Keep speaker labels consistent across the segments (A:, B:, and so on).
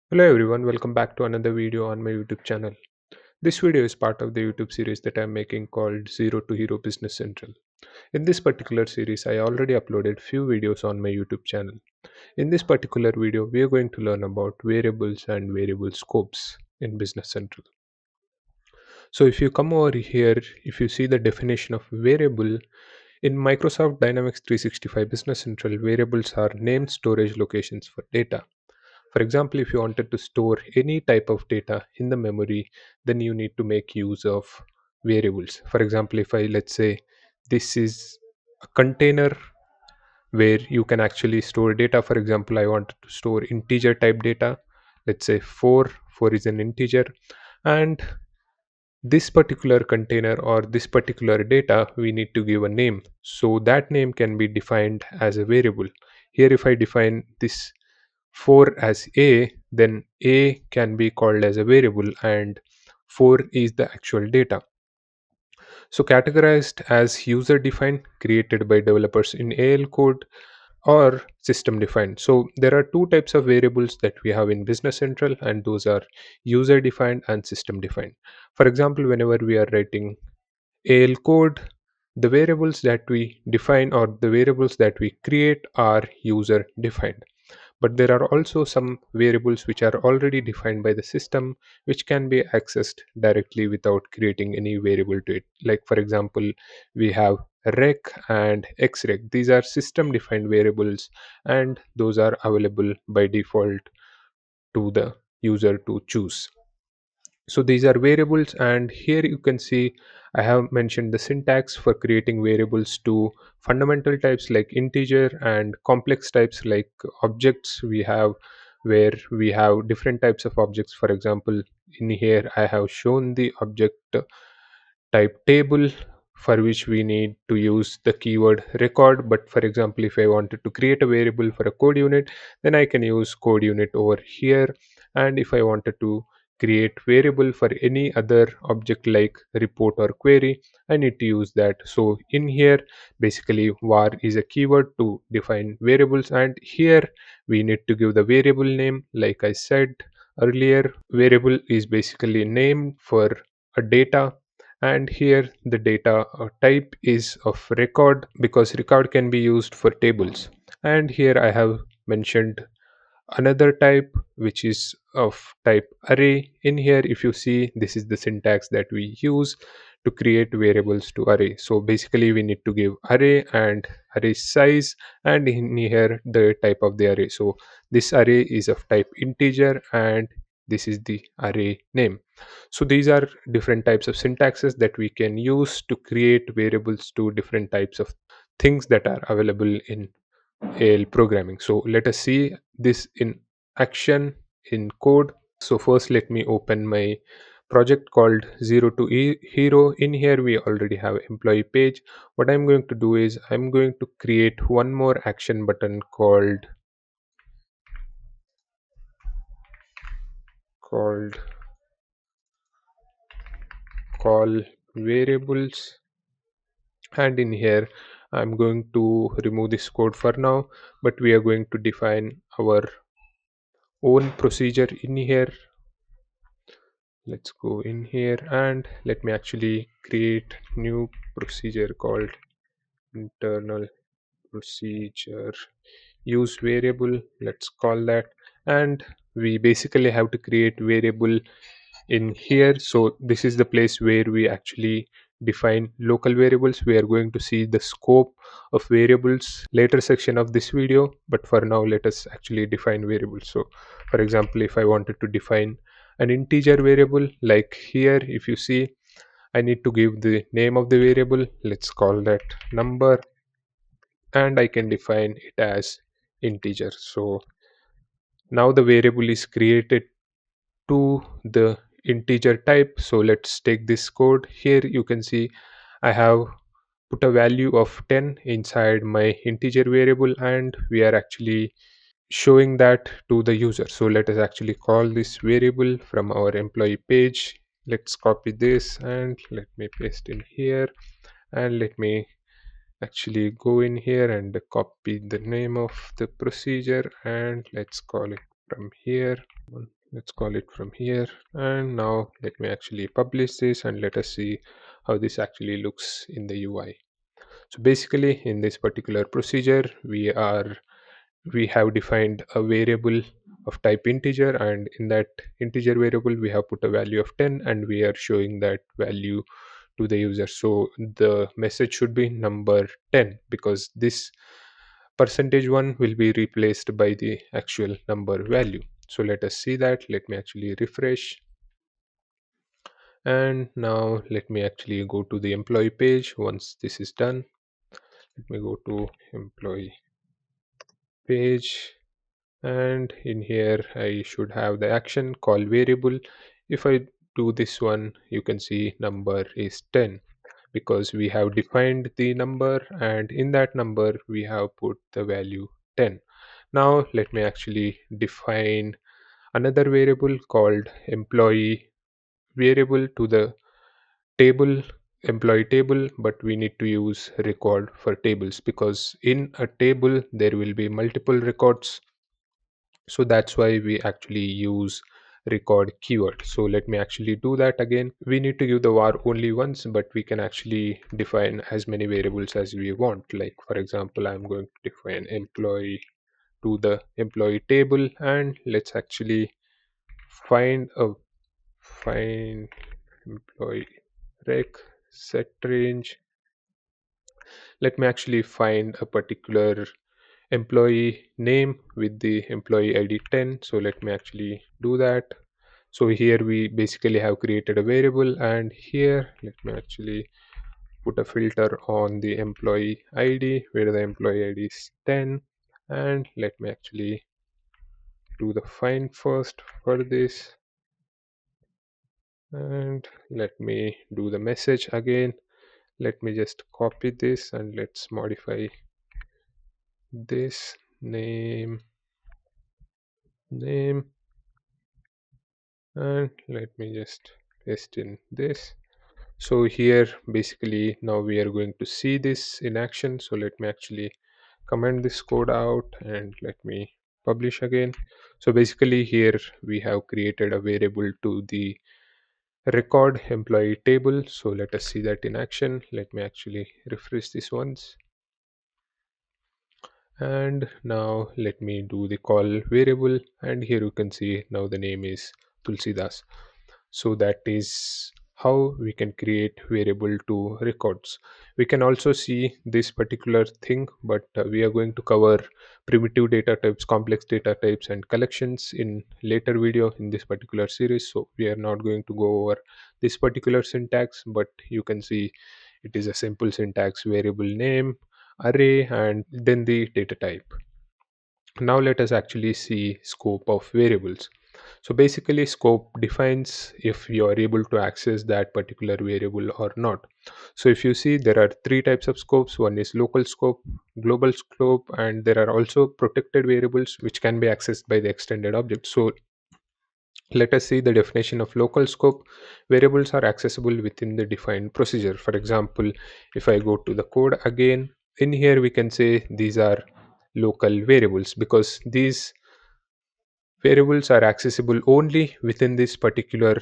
A: Hello everyone, welcome back to another video on my YouTube channel. This video is part of the YouTube series that I'm making called Zero to Hero Business Central. In this particular series, I already uploaded few videos on my YouTube channel. In this particular video, we are going to learn about variables and variable scopes in Business Central. So if you come over here, if you see the definition of variable, in Microsoft Dynamics 365 Business Central, variables are named storage locations for data. For example, if you wanted to store any type of data in the memory, then you need to make use of variables. For example, if I let's say this is a container where you can actually store data. For example, I wanted to store integer type data. Let's say 4 is an integer, and this particular container or this particular data we need to give a name, so that name can be defined as a variable. Here if I define this 4 as a, then a can be called as a variable and 4 is the actual data. So categorized as user defined, created by developers in AL code, or system defined. So there are two types of variables that we have in Business Central, and those are user defined and system defined. For example, whenever we are writing AL code, the variables that we define or the variables that we create are user defined. But there are also some variables which are already defined by the system, which can be accessed directly without creating any variable to it. Like, for example, we have rec and xrec. These are system defined variables, and those are available by default to the user to choose. So these are variables, and here you can see I have mentioned the syntax for creating variables to fundamental types like integer and complex types like objects. We have where we have different types of objects. For example, in here I have shown the object type table, for which we need to use the keyword record. But for example, if I wanted to create a variable for a code unit, then I can use code unit over here. And if I wanted to create variable for any other object like report or query, I need to use that. So in here, basically var is a keyword to define variables, and here we need to give the variable name. Like I said earlier, variable is basically name for a data, and here the data type is of record, because record can be used for tables. And here I have mentioned another type which is of type array. In here, if you see, this is the syntax that we use to create variables to array. So basically we need to give array and array size, and in here the type of the array. So this array is of type integer, and this is the array name. So these are different types of syntaxes that we can use to create variables to different types of things that are available in AL programming. So let us see this in action in code. So first let me open my project called Zero to Hero. In here we already have employee page. What I'm going to do is I'm going to create one more action button called call variables, and in here I'm going to remove this code for now, but we are going to define our own procedure in here. Let's go in here and let me actually create new procedure called internal procedure use variable, let's call that. And we basically have to create variable in here. So this is the place where we actually define local variables. We are going to see the scope of variables later section of this video, but for now let us actually define variables. So for example, if I wanted to define an integer variable, like here if you see, I need to give the name of the variable, let's call that number, and I can define it as integer. So now the variable is created to the integer type. So let's take this code. Here you can see I have put a value of 10 inside my integer variable, and we are actually showing that to the user. So let us actually call this variable from our employee page. Let's copy this and let me paste in here, and let me actually go in here and copy the name of the procedure, and let's call it from here. Let's call it from here. And now let me actually publish this and let us see how this actually looks in the UI. So basically in this particular procedure, we have defined a variable of type integer, and in that integer variable we have put a value of 10 and we are showing that value to the user. So the message should be number 10 because this percentage one will be replaced by the actual number value. So let us see that. Let me actually refresh, and now let me actually go to the employee page. Once this is done, let me go to employee page, and in here I should have the action call variable. If I do this one, you can see number is 10 because we have defined the number, and in that number we have put the value 10. Now let me actually define another variable called employee variable to the table employee table, but we need to use record for tables because in a table there will be multiple records. So that's why we actually use record keyword. So let me actually do that again. We need to give the var only once, but we can actually define as many variables as we want. Like for example, I'm going to define employee to the employee table, and let's actually find a find employee rec set range. Let me actually find a particular employee name with the employee id 10. So let me actually do that. So here we basically have created a variable, and here let me actually put a filter on the employee id where the employee id is 10, and let me actually do the find first for this, and let me do the message again. Let me just copy this and let's modify this name, and let me just paste in this. So here basically now we are going to see this in action. So let me actually comment this code out and let me publish again. So basically here we have created a variable to the record employee table. So let us see that in action. Let me actually refresh this once, and now let me do the call variable, and here you can see now the name is Tulasidas. So that is how we can create variable to records. We can also see this particular thing, but we are going to cover primitive data types, complex data types and collections in later video in this particular series. So we are not going to go over this particular syntax, but you can see it is a simple syntax: variable name, array, and then the data type. Now let us actually see scope of variables. So basically scope defines if you are able to access that particular variable or not. So if you see, there are three types of scopes. One is local scope, global scope, and there are also protected variables which can be accessed by the extended object. So let us see the definition of local scope. Variables are accessible within the defined procedure. For example, if I go to the code again, in here we can say these are local variables because these variables are accessible only within this particular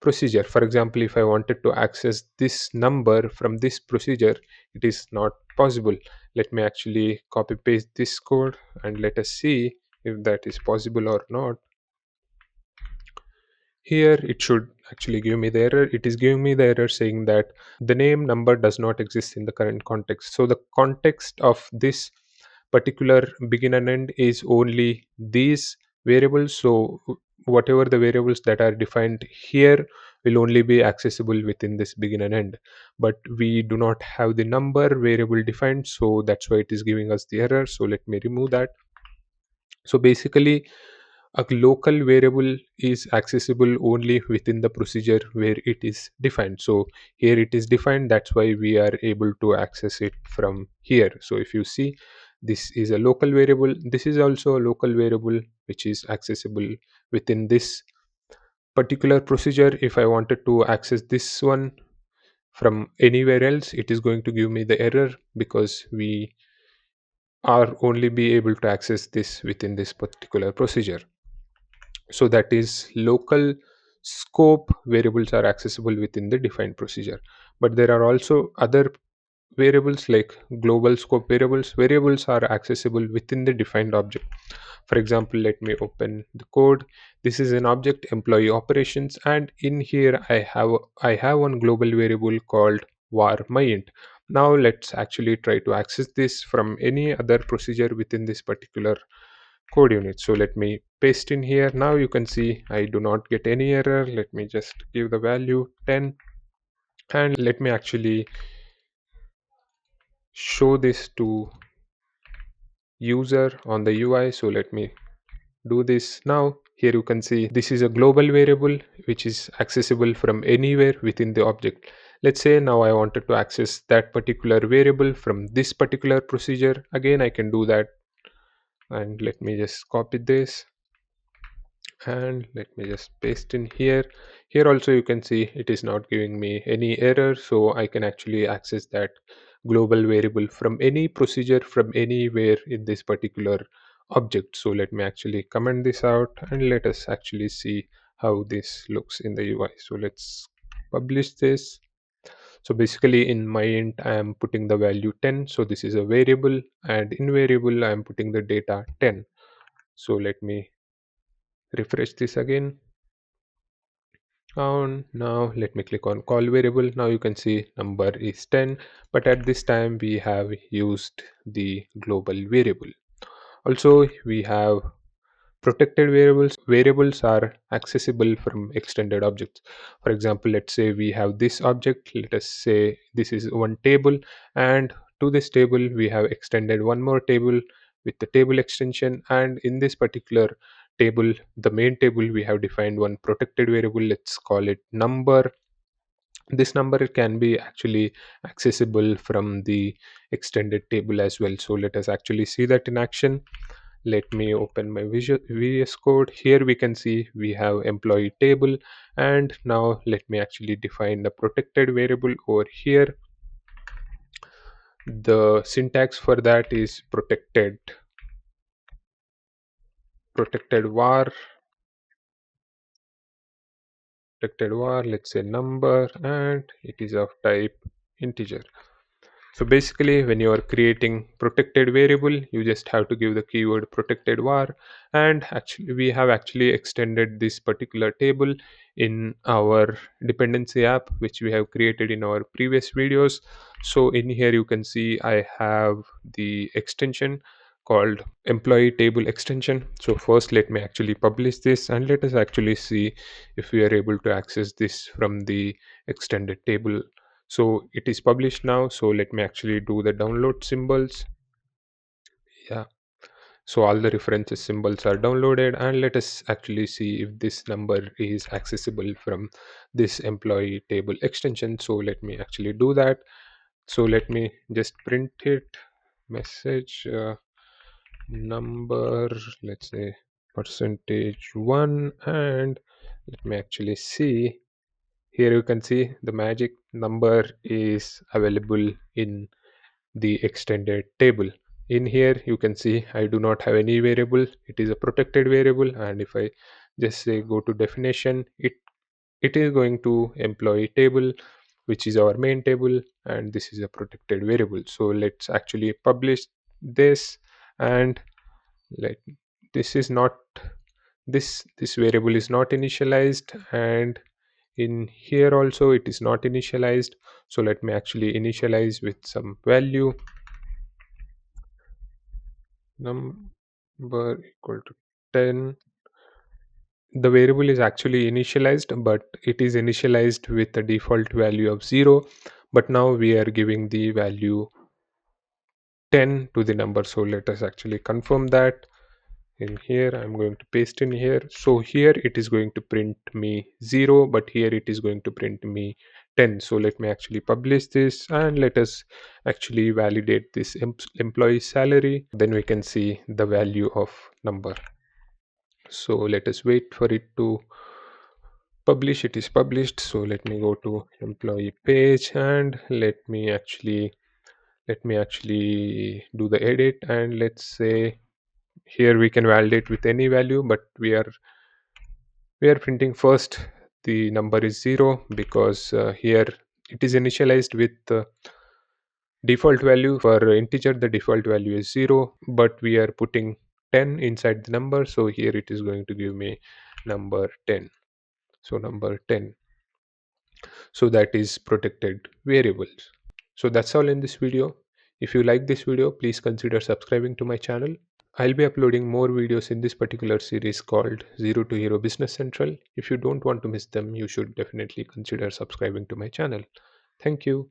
A: procedure. For example, if I wanted to access this number from this procedure, it is not possible. Let me actually copy paste this code and let us see if that is possible or not. Here it should actually give me the error. It is giving me the error saying that the name number does not exist in the current context. So the context of this particular begin and end is only these variables. So whatever the variables that are defined here will only be accessible within this begin and end, but we do not have the number variable defined, so that's why it is giving us the error. So let me remove that. So basically a local variable is accessible only within the procedure where it is defined. So here it is defined, that's why we are able to access it from here. So if you see, this is a local variable, this is also a local variable which is accessible within this particular procedure. If I wanted to access this one from anywhere else, it is going to give me the error because we are only be able to access this within this particular procedure. So that is local scope variables are accessible within the defined procedure. But there are also other variables like global scope variables are accessible within the defined object. For example, let me open the code. This is an object employee operations, and in here I have one global variable called var myint. Now let's actually try to access this from any other procedure within this particular code unit. So let me paste in here. Now you can see I do not get any error. Let me just give the value 10, and let me actually show this to user on the UI. So let me do this now. Here you can see this is a global variable which is accessible from anywhere within the object. Let's say now I wanted to access that particular variable from this particular procedure. Again, I can do that, and let me just copy this and let me just paste in here. Here also you can see it is not giving me any error, so I can actually access that global variable from any procedure from anywhere in this particular object. So let me actually comment this out and let us actually see how this looks in the UI. So let's publish this. So basically in my int I am putting the value 10, so this is a variable, and in variable I am putting the data 10. So let me refresh this again. Now let me click on call variable. Now you can see number is 10, but at this time we have used the global variable. Also we have protected variables are accessible from extended objects. For example, let's say we have this object, let us say this is one table, and to this table we have extended one more table with the table extension, and in this particular table, the main table, we have defined one protected variable. Let's call it number. This number can be actually accessible from the extended table as well. So let us actually see that in action. Let me open my VS Code. Here we can see we have employee table, and now let me actually define the protected variable over here. The syntax for that is protected var, let's say number, and it is of type integer. So basically, when you are creating protected variable, you just have to give the keyword protected var, and actually we have actually extended this particular table in our dependency app, which we have created in our previous videos. So in here you can see I have the extension called employee table extension. So first let me actually publish this, and let us actually see if we are able to access this from the extended table. So it is published now, so let me actually do the download symbols. Yeah, so all the references symbols are downloaded, and let us actually see if this number is accessible from this employee table extension. So let me actually do that. So let me just print it, message number, let's say %1, and let me actually see. Here you can see the magic number is available in the extended table. In here you can see I do not have any variable, it is a protected variable, and if I just say go to definition, it is going to employee table, which is our main table, and this is a protected variable. So let's actually publish this, and let this is not this variable is not initialized, and in here also it is not initialized. So let me actually initialize with some value, number equal to 10. The variable is actually initialized, but it is initialized with a default value of 0, but now we are giving the value 10 to the number. So let us actually confirm that. In here I'm going to paste in here. So here it is going to print me 0, but here it is going to print me 10. So let me actually publish this, and let us actually validate this employee salary. Then we can see the value of number. So let us wait for it to publish. It is published. So let me go to employee page, and let me actually do the edit, and let's say here we can validate with any value, but we are We are printing first the number is 0 because here it is initialized with default value. For integer the default value is 0, but we are putting 10 inside the number, so here it is going to give me number 10. So number 10, so that is protected variables. So that's all in this video. If you like this video, please consider subscribing to my channel. I'll be uploading more videos in this particular series called Zero to Hero Business Central. If you don't want to miss them, you should definitely consider subscribing to my channel. Thank you.